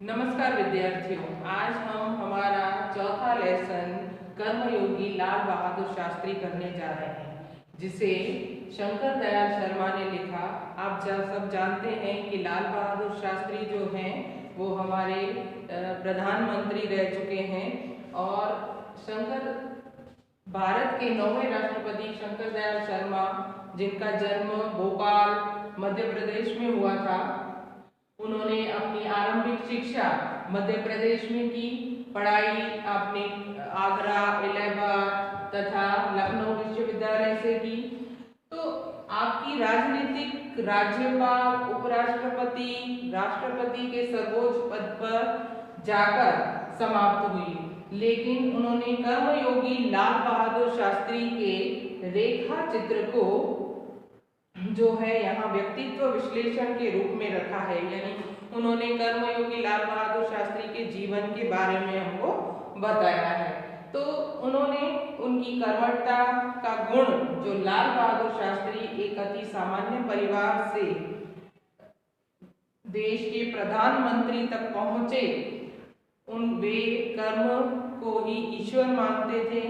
नमस्कार विद्यार्थियों, आज हम हमारा चौथा लेसन कर्मयोगी लाल बहादुर शास्त्री करने जा रहे हैं, जिसे शंकर दयाल शर्मा ने लिखा। आप सब जानते हैं कि लाल बहादुर शास्त्री जो हैं वो हमारे प्रधानमंत्री रह चुके हैं और भारत के 9वें राष्ट्रपति शंकर दयाल शर्मा, जिनका जन्म भोपाल मध्य प्रदेश में हुआ था, उन्होंने अपनी आरंभिक शिक्षा मध्य प्रदेश में की। पढ़ाई आपने आगरा, इलाहाबाद तथा लखनऊ विश्वविद्यालय से की। तो आपकी राजनीतिक राज्यपाल, उपराष्ट्रपति, राष्ट्रपति के सर्वोच्च पद पर जाकर समाप्त हुई, लेकिन उन्होंने कर्मयोगी लाल बहादुर शास्त्री के रेखा चित्र को जो है यहाँ व्यक्तित्व विश्लेषण के रूप में रखा है। यानी उन्होंने कर्मयोगी लाल बहादुर शास्त्री के जीवन के बारे में हमको बताया है। तो उन्होंने उनकी कर्मठता का गुण, जो लाल बहादुर शास्त्री एक अति सामान्य परिवार से देश के प्रधानमंत्री तक पहुंचे, वे कर्म को ही ईश्वर मानते थे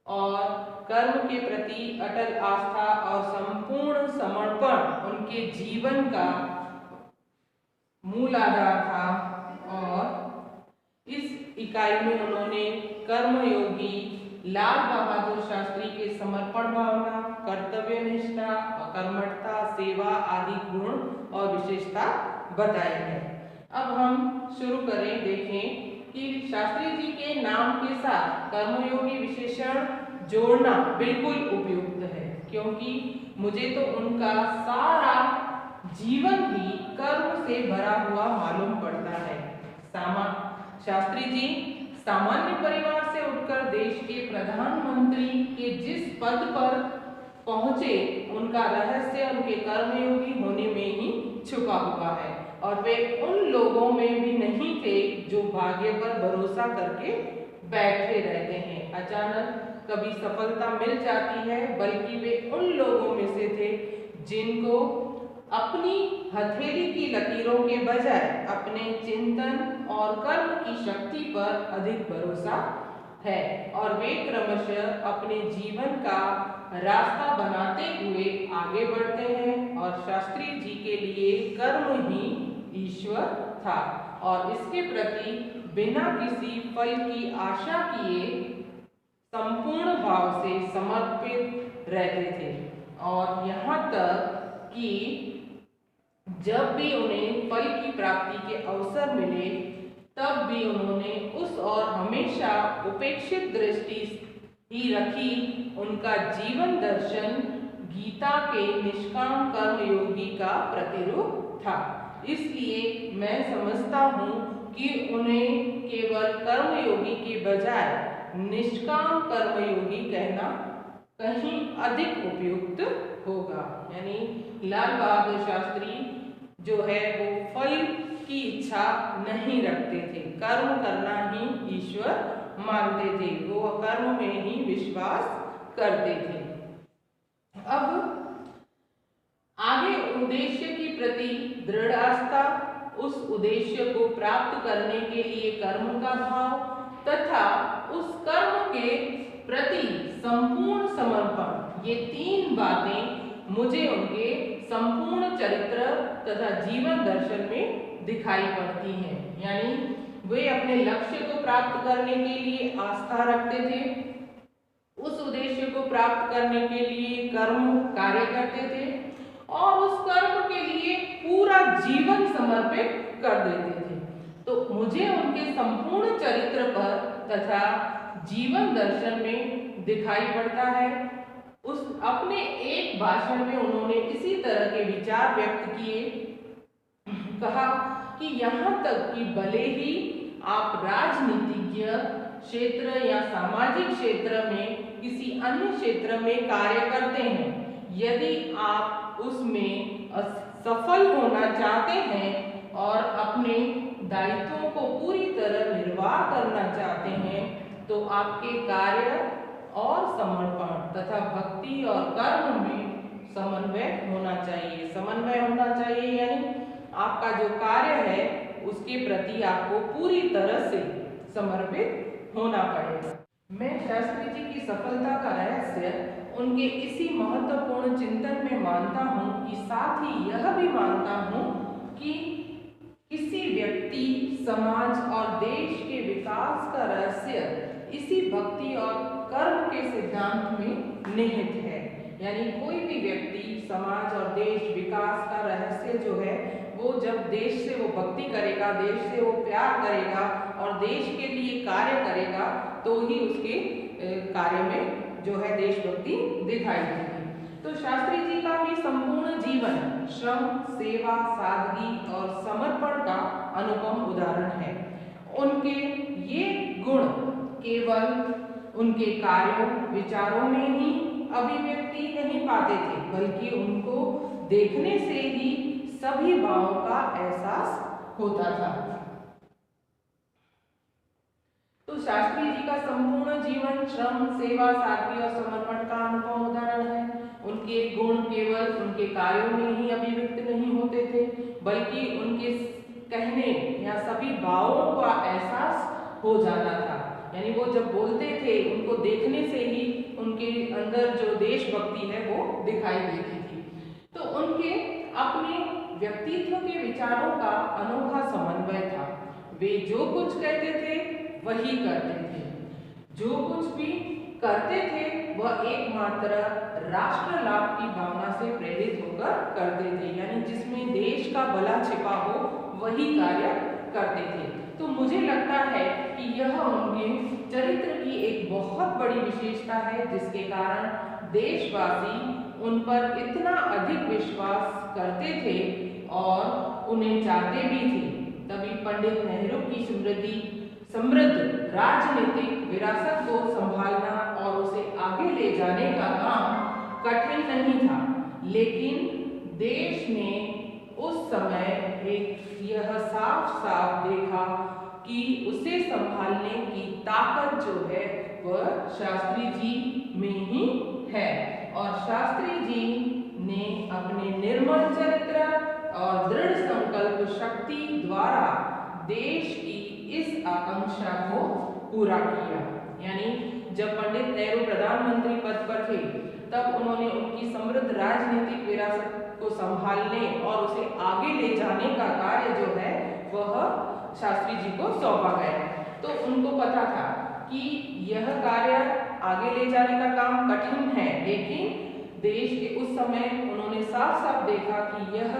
और कर्म के प्रति अटल आस्था और संपूर्ण समर्पण उनके जीवन का मूल आधार था। और इस इकाई में उन्होंने कर्मयोगी लाल बहादुर शास्त्री के समर्पण भावना, कर्तव्य निष्ठा, कर्मठता, सेवा आदि गुण और विशेषता बताई है। अब हम शुरू करें। देखें कि शास्त्री जी के नाम के साथ कर्मयोगी विशेषण जोड़ना बिल्कुल उपयुक्त है, क्योंकि मुझे तो उनका सारा जीवन ही कर्म से भरा हुआ मालूम पड़ता है। शास्त्री जी सामान्य परिवार से उठकर देश के प्रधानमंत्री के जिस पद पर पहुंचे, उनका रहस्य उनके कर्मयोगी होने में ही छुपा हुआ है। और वे उन लोगों में भी नहीं थे जो भाग्य पर भरोसा करके बैठे रहते हैं, अचानक कभी सफलता मिल जाती है, बल्कि वे उन लोगों में से थे जिनको अपनी हथेली की लकीरों के बजाय अपने चिंतन और कर्म की शक्ति पर अधिक भरोसा है, और वे क्रमशः अपने जीवन का रास्ता बनाते हुए आगे बढ़ते हैं। और शास्त्री जी के लिए कर्म ही ईश्वर था और इसके प्रति बिना किसी फल की आशा किए संपूर्ण भाव से समर्पित रहते थे। और यहाँ तक कि जब भी उन्हें फल की प्राप्ति के अवसर मिले, तब भी उन्होंने उस और हमेशा उपेक्षित दृष्टि ही रखी। उनका जीवन दर्शन गीता के निष्काम कर्मयोगी का प्रतिरूप था। इसलिए मैं समझता हूँ कि उन्हें केवल कर्मयोगी के बजाय निष्काम कर्मयोगी कहना कहीं अधिक उपयुक्त होगा। यानी लाल बहादुर शास्त्री जो है वो फल की इच्छा नहीं रखते थे, कर्म करना ही ईश्वर मानते थे, वो कर्म में ही विश्वास करते थे। अब आगे उद्देश्य के प्रति दृढ़ आस्था, उस उद्देश्य को प्राप्त करने के लिए कर्म का भाव तथा उस कर्म के प्रति संपूर्ण समर्पण, ये तीन बातें मुझे उनके संपूर्ण चरित्र तथा जीवन दर्शन में दिखाई पड़ती हैं। यानी वे अपने लक्ष्य को प्राप्त करने के लिए आस्था रखते थे, उस उद्देश्य को प्राप्त करने के लिए कर्म कार्य करते थे और उस कर्म के लिए पूरा जीवन समर्पित कर देते थे। तो मुझे उनके संपूर्ण चरित्र पर तथा जीवन दर्शन में दिखाई पड़ता है। उस अपने एक भाषण में उन्होंने इसी तरह के विचार व्यक्त किए। कहा कि यहाँ तक कि भले ही आप राजनीतिज्ञ क्षेत्र या सामाजिक क्षेत्र में किसी अन्य क्षेत्र में कार्य करते हैं, यदि आप उसमें सफल होना चाहते हैं और अपने दायित्वों को पूरी तरह निर्वाह करना चाहते हैं, तो आपके कार्य और समर्पण तथा भक्ति और कर्म में समन्वय होना चाहिए। समन्वय होना चाहिए यानी आपका जो कार्य है उस उसके प्रति आपको पूरी तरह से समर्पित होना पड़ेगा। मैं शास्त्री जी की सफलता का रहस्य उनके इसी महत्वपूर्ण चिंतन में मानता हूँ कि साथ ही यह भी मानता हूँ कि किसी व्यक्ति, समाज और देश के विकास का रहस्य इसी भक्ति और कर्म के सिद्धांत में निहित है। यानी कोई भी व्यक्ति, समाज और देश विकास का रहस्य जो है वो जब देश से वो भक्ति करेगा, देश से वो प्यार करेगा और देश के लिए कार्य करेगा तो ही उसके कार्य में जो है देशभक्ति दिखाई देगी। तो शास्त्री जी का भी संपूर्ण जीवन श्रम, सेवा, सादगी और समर्पण का अनुपम उदाहरण है। उनके ये गुण केवल उनके कार्यों, विचारों में ही अभिव्यक्ति नहीं पाते थे, बल्कि उनको देखने से ही सभी भावों का एहसास होता था। तो शास्त्री जी का संपूर्ण जीवन श्रम, सेवा, सादगी और समर्पण का अनुपम उदाहरण है। उनके गुण केवल उनके कार्यों में ही अभिव्यक्त नहीं होते थे, बल्कि उनके कहने या सभी भावों का एहसास हो जाना था। यानी वो जब बोलते थे, उनको देखने से ही उनके अंदर जो देशभक्ति है वो दिखाई देती थी। तो उनके अपने व्यक्तित्व के विचारों का अनोखा समन्वय था। वे जो कुछ कहते थे वही करते थे, जो कुछ भी करते थे वह एकमात्र राष्ट्र लाभ की भावना से प्रेरित होकर करते थे। यानी जिसमें देश का भला छिपा हो वही कार्य करते थे। तो मुझे लगता है कि यह उनके चरित्र की एक बहुत बड़ी विशेषता है, जिसके कारण देशवासी उन पर इतना अधिक विश्वास करते थे और उन्हें चाहते भी थे। तभी पंडित नेहरू की समृद्ध राजनीतिक विरासत को संभालना और उसे आगे ले जाने का काम कठिन नहीं था, लेकिन देश ने उस समय यह साफ साफ देखा कि उसे संभालने की ताकत जो है वह शास्त्री जी में ही है। और शास्त्री जी ने अपने निर्मल चरित्र और दृढ़ संकल्प शक्ति द्वारा देश की इस आकांक्षा को पूरा किया। यानी जब पंडित नेहरू प्रधानमंत्री पद पर थे तब उन्होंने उनकी समृद्ध राजनीतिक विरासत को संभालने और उसे आगे ले जाने का कार्य जो है वह शास्त्री जी को सौंपा गया। तो उनको पता था कि यह कार्य आगे ले जाने का काम कठिन है, लेकिन देश के उस समय उन्होंने साफ साफ देखा कि यह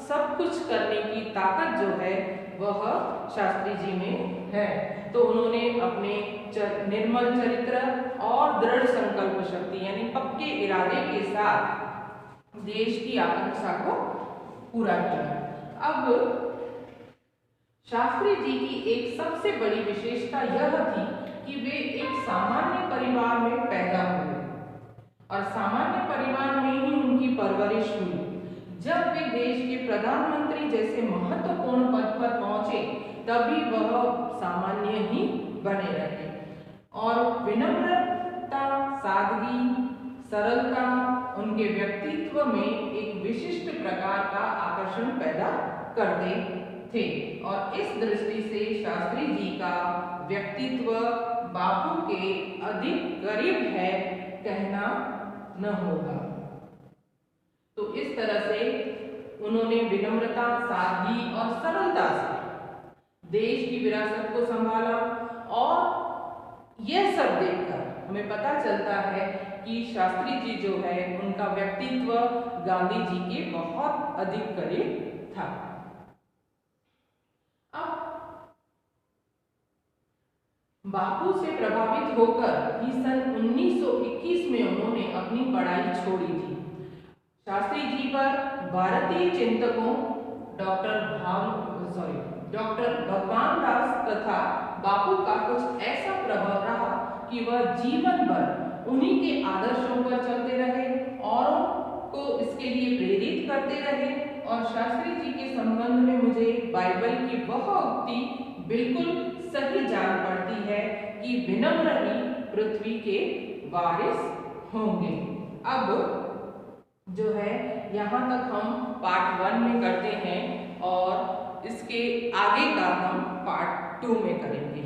सब कुछ करने की ताकत जो है वह शास्त्री जी में है। तो उन्होंने अपने निर्मल चरित्र और दृढ़ संकल्प शक्ति यानी पक्के इरादे के साथ देश की आकांक्षा को पूरा किया। अब शास्त्री जी की एक सबसे बड़ी विशेषता यह थी कि वे एक सामान्य परिवार में पैदा हुए और सामान्य परिवार में ही उनकी परवरिश हुई। जब वे देश के प्रधानमंत्री जैसे महत्वपूर्ण पद पर पहुंचे तभी वह सामान्य ही बने रहे और विनम्रता, सादगी, सरलता उनके व्यक्तित्व में एक विशिष्ट प्रकार का आकर्षण पैदा करते थे। और इस दृष्टि से शास्त्री जी का व्यक्तित्व बापू के अधिक करीब है कहना न होगा। तो इस तरह से उन्होंने विनम्रता, सादगी और सरलता से देश की विरासत को संभाला और यह सब देखकर हमें पता चलता है कि शास्त्री जी जो है उनका व्यक्तित्व गांधी जी के बहुत अधिक करीब था। अब बापू से प्रभावित होकर ही सन 1921 में उन्होंने अपनी पढ़ाई छोड़ी थी। शास्त्री जी पर भारतीय चिंतकों डॉक्टर भगवान दास तथा बापू का कुछ ऐसा प्रभाव रहा कि वह जीवन भर उन्हीं के आदर्शों पर चलते रहे, औरों को इसके लिए प्रेरित करते रहे। और शास्त्री जी के संबंध में मुझे बाइबल की वह उक्ति बिल्कुल सही जान पड़ती है कि विनम्र ही पृथ्वी के वारिस होंगे। अब जो है यहाँ तक हम पार्ट 1 में करते हैं और इसके आगे का हम पार्ट 2 में करेंगे।